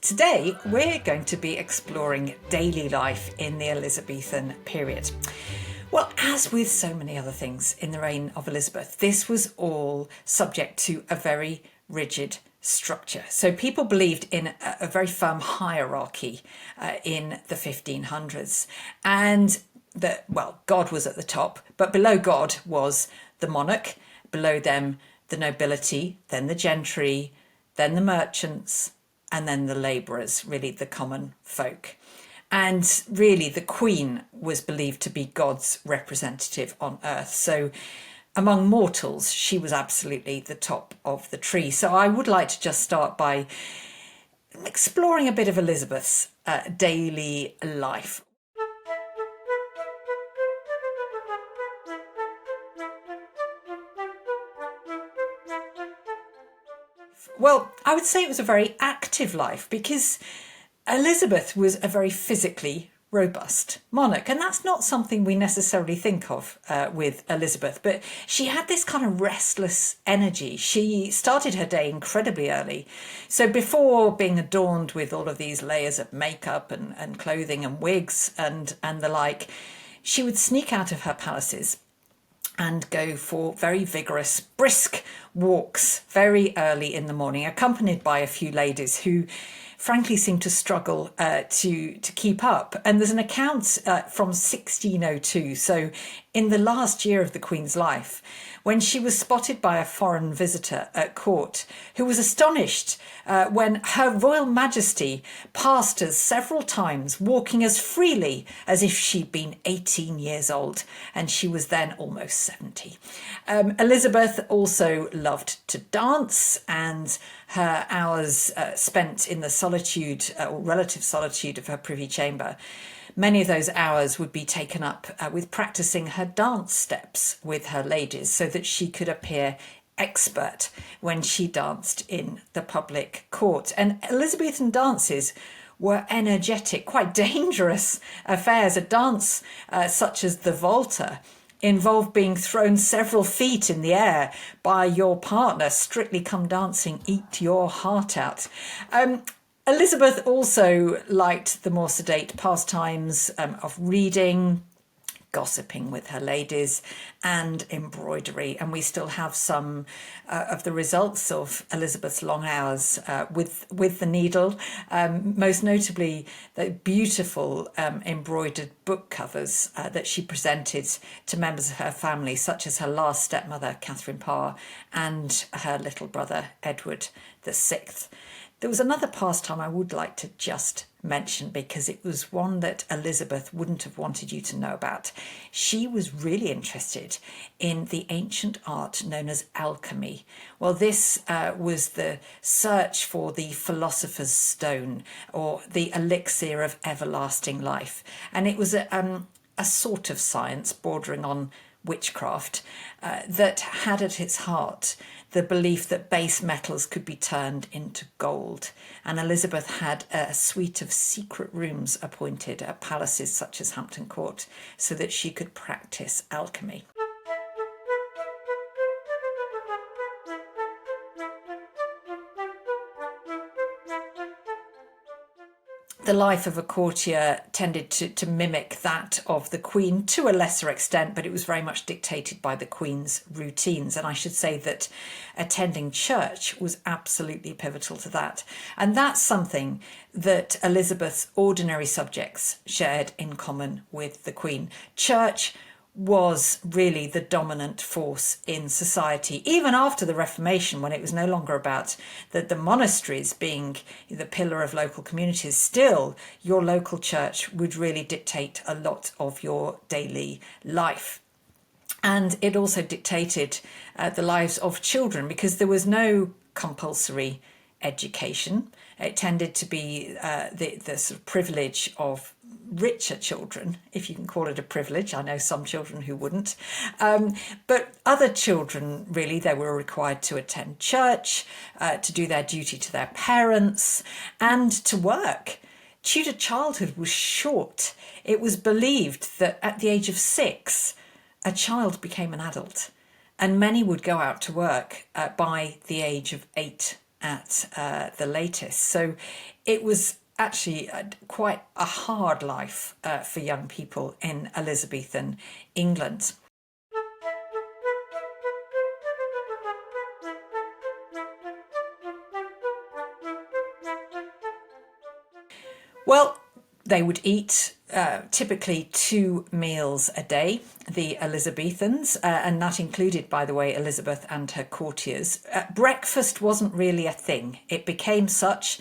Today, we're going to be exploring daily life in the Elizabethan period. Well, as with so many other things in the reign of Elizabeth, this was all subject to a very rigid structure. So people believed in a very firm hierarchy in the 1500s, and that, well, God was at the top, but below God was the monarch, below them the nobility, then the gentry, then the merchants, and then the labourers, really the common folk. And really the Queen was believed to be God's representative on earth. So among mortals, she was absolutely the top of the tree. So I would like to just start by exploring a bit of Elizabeth's daily life. Well, I would say it was a very active life because Elizabeth was a very physically robust monarch, and that's not something we necessarily think of with Elizabeth, but she had this kind of restless energy. She started her day incredibly early, so before being adorned with all of these layers of makeup and clothing and wigs and the like, she would sneak out of her palaces and go for very vigorous, brisk walks very early in the morning, accompanied by a few ladies who frankly seemed to struggle to keep up. And there's an account from 1602, so in the last year of the Queen's life, when she was spotted by a foreign visitor at court who was astonished when Her Royal Majesty passed us several times, walking as freely as if she'd been 18 years old, and she was then almost 70. Elizabeth also loved to dance, and her hours spent in the solitude or relative solitude of her privy chamber, many of those hours would be taken up with practicing her dance steps with her ladies so that she could appear expert when she danced in the public court. And Elizabethan dances were energetic, quite dangerous affairs. A dance such as the Volta involved being thrown several feet in the air by your partner. Strictly Come Dancing, eat your heart out. Elizabeth also liked the more sedate pastimes of reading, gossiping with her ladies, and embroidery. And we still have some of the results of Elizabeth's long hours with the needle, most notably the beautiful embroidered book covers that she presented to members of her family, such as her last stepmother, Catherine Parr, and her little brother, Edward VI. There was another pastime I would like to just mention because it was one that Elizabeth wouldn't have wanted you to know about. She was really interested in the ancient art known as alchemy. Well, this was the search for the philosopher's stone, or the elixir of everlasting life. And it was a sort of science bordering on witchcraft that had at its heart the belief that base metals could be turned into gold. And Elizabeth had a suite of secret rooms appointed at palaces such as Hampton Court so that she could practice alchemy. The life of a courtier tended to mimic that of the Queen to a lesser extent, but it was very much dictated by the Queen's routines. And I should say that attending church was absolutely pivotal to that. And that's something that Elizabeth's ordinary subjects shared in common with the Queen. Church was really the dominant force in society, even after the Reformation, when it was no longer about the monasteries being the pillar of local communities. Still, your local church would really dictate a lot of your daily life. And it also dictated the lives of children because there was no compulsory education. It tended to be the sort of privilege of richer children, if you can call it a privilege. I know some children who wouldn't. But other children, really, they were required to attend church, to do their duty to their parents, and to work. Tudor childhood was short. It was believed that at the age of 6, a child became an adult, and many would go out to work by the age of 8 at the latest. So it was actually quite a hard life for young people in Elizabethan England. Well, they would eat typically 2 meals a day, the Elizabethans, and that included, by the way, Elizabeth and her courtiers. Breakfast wasn't really a thing. It became such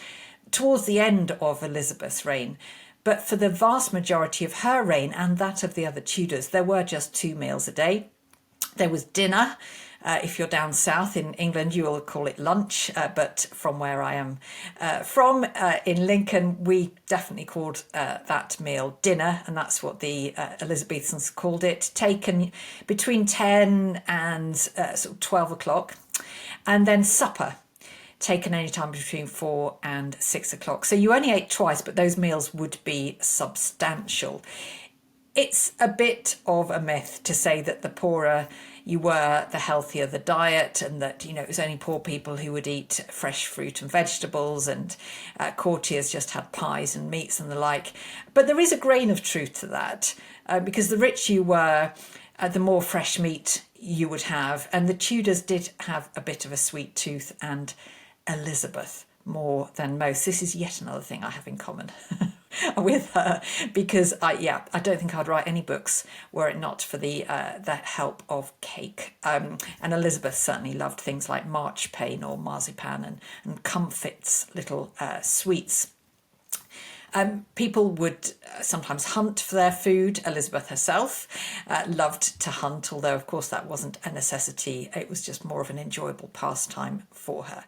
towards the end of Elizabeth's reign. But for the vast majority of her reign and that of the other Tudors, there were just 2 meals a day. There was dinner. If you're down south in England, you will call it lunch. But from where I am from, in Lincoln, we definitely called that meal dinner. And that's what the Elizabethans called it, taken between 10 and sort of 12 o'clock. And then supper, taken any time between 4 and 6 o'clock. So you only ate twice, but those meals would be substantial. It's a bit of a myth to say that the poorer you were, the healthier the diet, and that, it was only poor people who would eat fresh fruit and vegetables, and courtiers just had pies and meats and the like. But there is a grain of truth to that, because the rich you were, the more fresh meat you would have. And the Tudors did have a bit of a sweet tooth, and Elizabeth more than most. This is yet another thing I have in common with her, because I don't think I'd write any books were it not for the help of cake. And Elizabeth certainly loved things like marchpane or marzipan and comfits, little sweets. People would sometimes hunt for their food. Elizabeth herself loved to hunt, although of course that wasn't a necessity. It was just more of an enjoyable pastime for her.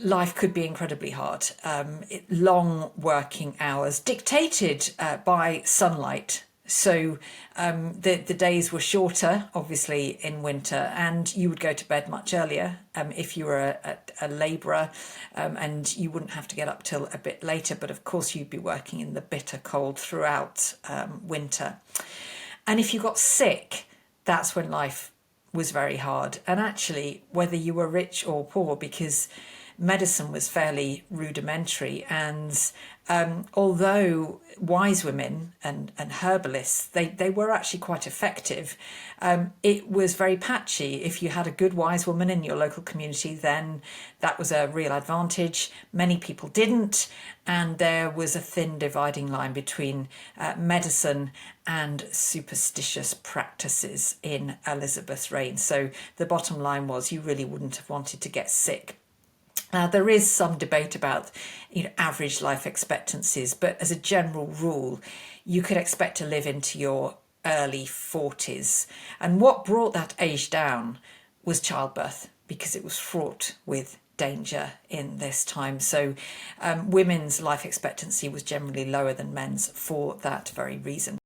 Life could be incredibly hard. Long working hours dictated by sunlight. So the days were shorter, obviously, in winter, and you would go to bed much earlier if you were a labourer, and you wouldn't have to get up till a bit later. But of course, you'd be working in the bitter cold throughout winter. And if you got sick, that's when life was very hard. And actually, whether you were rich or poor, because medicine was fairly rudimentary, and although wise women and herbalists, they were actually quite effective, it was very patchy. If you had a good wise woman in your local community, then that was a real advantage. Many people didn't, and there was a thin dividing line between medicine and superstitious practices in Elizabeth's reign. So the bottom line was, you really wouldn't have wanted to get sick. Now, there is some debate about average life expectancies, but as a general rule, you could expect to live into your early 40s. And what brought that age down was childbirth, because it was fraught with danger in this time. So women's life expectancy was generally lower than men's for that very reason.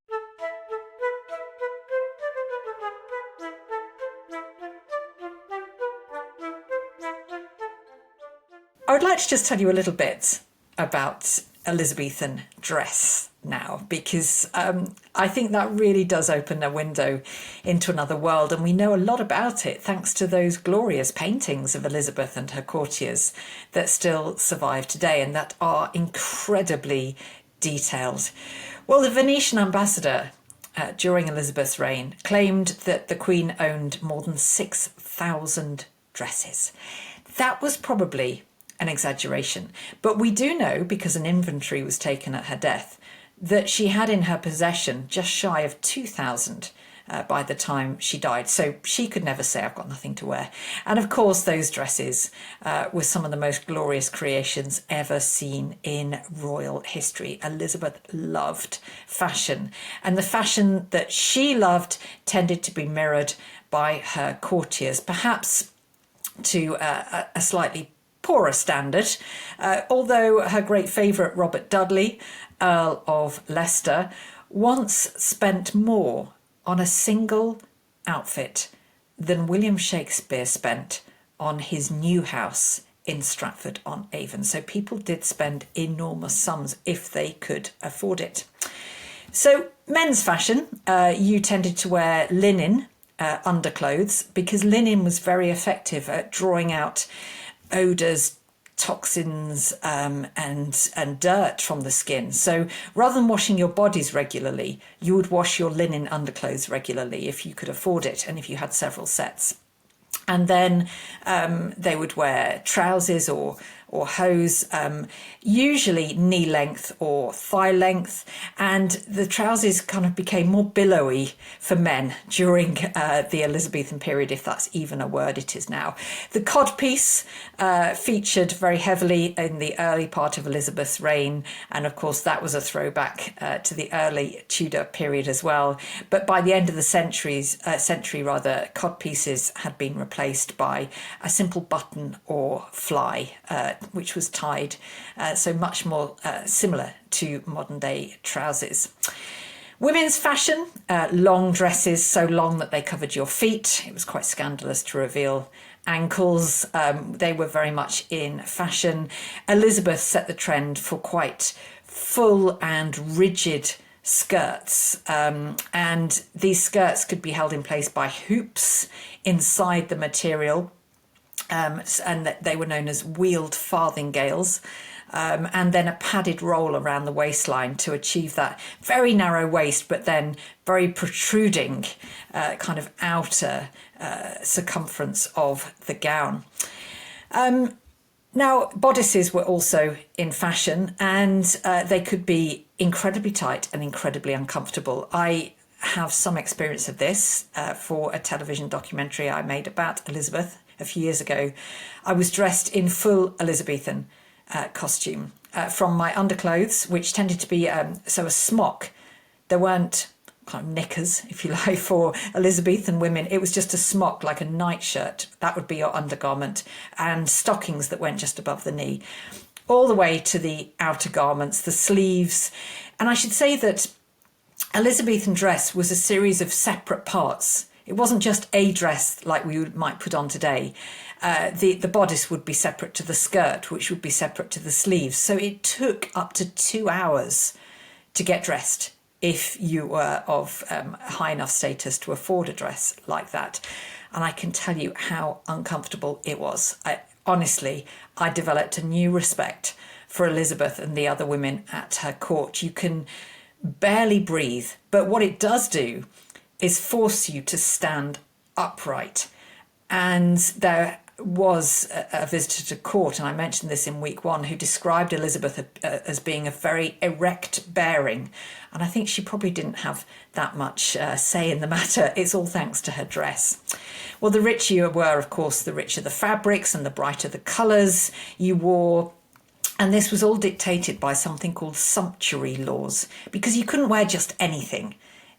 I would like to just tell you a little bit about Elizabethan dress now, because I think that really does open a window into another world, and we know a lot about it thanks to those glorious paintings of Elizabeth and her courtiers that still survive today and that are incredibly detailed. Well, the Venetian ambassador during Elizabeth's reign claimed that the Queen owned more than 6,000 dresses. That was probably an exaggeration, but we do know, because an inventory was taken at her death, that she had in her possession just shy of 2,000 by the time she died. So she could never say, I've got nothing to wear. And of course, those dresses were some of the most glorious creations ever seen in royal history. Elizabeth loved fashion, and the fashion that she loved tended to be mirrored by her courtiers, perhaps to a slightly poorer standard, although her great favourite Robert Dudley, Earl of Leicester, once spent more on a single outfit than William Shakespeare spent on his new house in Stratford-on-Avon. So people did spend enormous sums if they could afford it. So men's fashion, you tended to wear linen underclothes because linen was very effective at drawing out odours, toxins and dirt from the skin. So rather than washing your bodies regularly, you would wash your linen underclothes regularly if you could afford it and if you had several sets. And then they would wear trousers or hose, usually knee length or thigh length. And the trousers kind of became more billowy for men during the Elizabethan period, if that's even a word it is now. The codpiece featured very heavily in the early part of Elizabeth's reign. And of course, that was a throwback to the early Tudor period as well. But by the end of the century, codpieces had been replaced by a simple button or fly, which was tied, so much more similar to modern day trousers. Women's fashion, long dresses, so long that they covered your feet. It was quite scandalous to reveal ankles. They were very much in fashion. Elizabeth set the trend for quite full and rigid skirts, and these skirts could be held in place by hoops inside the material, and they were known as wheeled farthingales, and then a padded roll around the waistline to achieve that very narrow waist, but then very protruding kind of outer circumference of the gown. Now, bodices were also in fashion, and they could be incredibly tight and incredibly uncomfortable. I have some experience of this for a television documentary I made about Elizabeth a few years ago. I was dressed in full Elizabethan costume from my underclothes, which tended to be a smock. There weren't kind of knickers, if you like, for Elizabethan women. It was just a smock, like a nightshirt. That would be your undergarment, and stockings that went just above the knee, all the way to the outer garments, the sleeves. And I should say that Elizabethan dress was a series of separate parts. It wasn't just a dress like we might put on today. The bodice would be separate to the skirt, which would be separate to the sleeves. So it took up to 2 hours to get dressed if you were of high enough status to afford a dress like that. And I can tell you how uncomfortable it was. Honestly, I developed a new respect for Elizabeth and the other women at her court. You can barely breathe, but what it does do is force you to stand upright. And there was a visitor to court, and I mentioned this in week 1, who described Elizabeth as being a very erect bearing. And I think she probably didn't have that much say in the matter. It's all thanks to her dress. Well, the richer you were, of course, the richer the fabrics and the brighter the colours you wore. And this was all dictated by something called sumptuary laws, because you couldn't wear just anything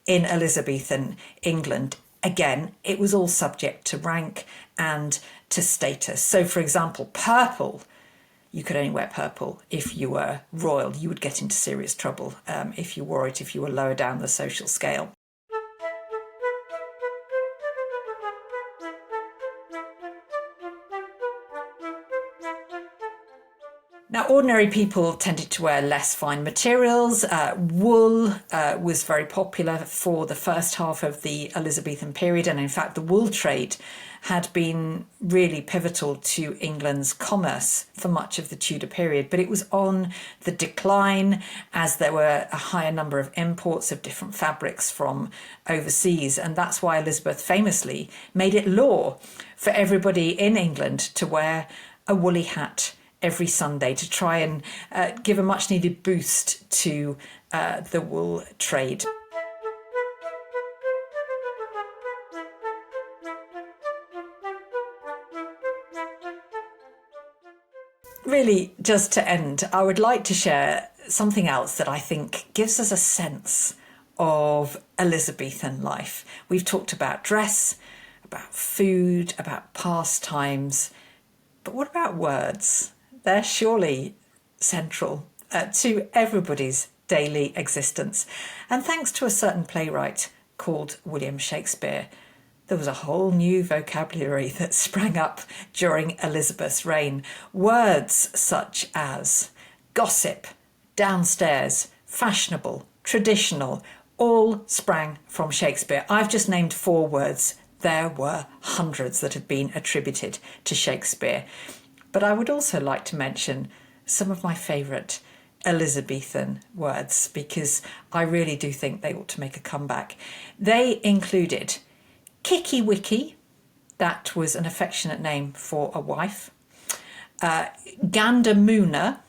in Elizabethan England. Again, it was all subject to rank and to status. So, for example, purple, you could only wear purple if you were royal. You would get into serious trouble if you wore it, if you were lower down the social scale. Now, ordinary people tended to wear less fine materials. Wool was very popular for the first half of the Elizabethan period, and in fact the wool trade had been really pivotal to England's commerce for much of the Tudor period, but it was on the decline as there were a higher number of imports of different fabrics from overseas, and that's why Elizabeth famously made it law for everybody in England to wear a woolly hat every Sunday to try and give a much needed boost to the wool trade. Really, just to end, I would like to share something else that I think gives us a sense of Elizabethan life. We've talked about dress, about food, about pastimes, but what about words? They're surely central to everybody's daily existence. And thanks to a certain playwright called William Shakespeare, there was a whole new vocabulary that sprang up during Elizabeth's reign. Words such as gossip, downstairs, fashionable, traditional, all sprang from Shakespeare. I've just named 4 words. There were hundreds that have been attributed to Shakespeare. But I would also like to mention some of my favourite Elizabethan words, because I really do think they ought to make a comeback. They included Kicky Wicky, that was an affectionate name for a wife. Gandermooner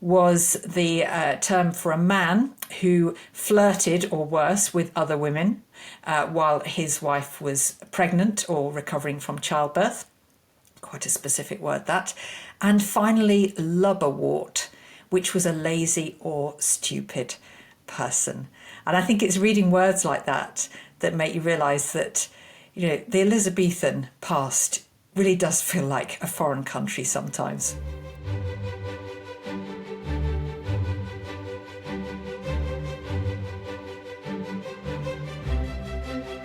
was the term for a man who flirted, or worse, with other women while his wife was pregnant or recovering from childbirth. Quite a specific word, that. And finally, lubberwort, which was a lazy or stupid person. And I think it's reading words like that that make you realise that, the Elizabethan past really does feel like a foreign country sometimes.